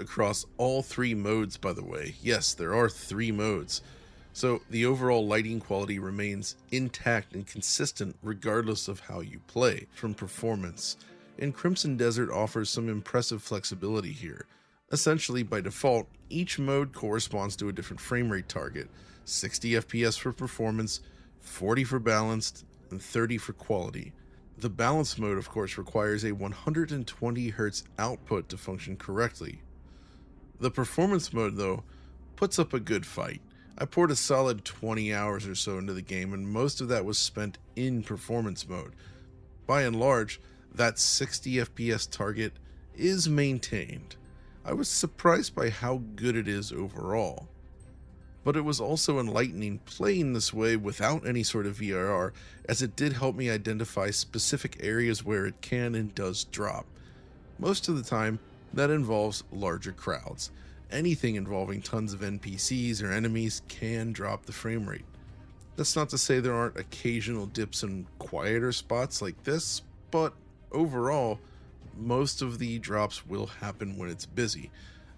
across all three modes, by the way. Yes, there are three modes. So the overall lighting quality remains intact and consistent regardless of how you play, from performance. And Crimson Desert offers some impressive flexibility here. Essentially, by default, each mode corresponds to a different frame rate target: 60 FPS for performance, 40 for balanced, and 30 for quality. The balanced mode, of course, requires a 120Hz output to function correctly. The performance mode, though, puts up a good fight. I poured a solid 20 hours or so into the game, and most of that was spent in performance mode. By and large, that 60 FPS target is maintained. I was surprised by how good it is overall. But it was also enlightening playing this way without any sort of VRR, as it did help me identify specific areas where it can and does drop. Most of the time, that involves larger crowds. Anything involving tons of NPCs or enemies can drop the frame rate. That's not to say there aren't occasional dips in quieter spots like this, but overall, most of the drops will happen when it's busy.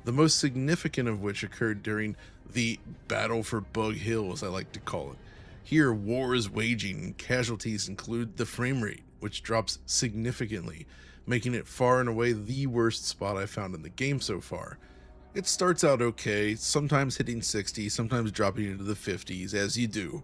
The most significant of which occurred during the Battle for Bug Hill, as I like to call it. Here, war is waging and casualties include the frame rate, which drops significantly, making it far and away the worst spot I found in the game so far. It starts out okay, sometimes hitting 60, sometimes dropping into the 50s, as you do,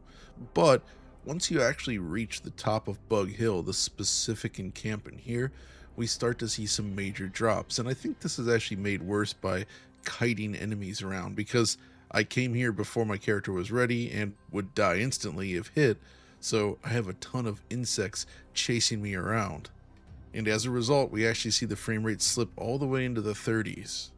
but once you actually reach the top of Bug Hill, the specific encampment here, we start to see some major drops, and I think this is actually made worse by kiting enemies around, because I came here before my character was ready and would die instantly if hit, so I have a ton of insects chasing me around. And as a result, we actually see the frame rate slip all the way into the 30s.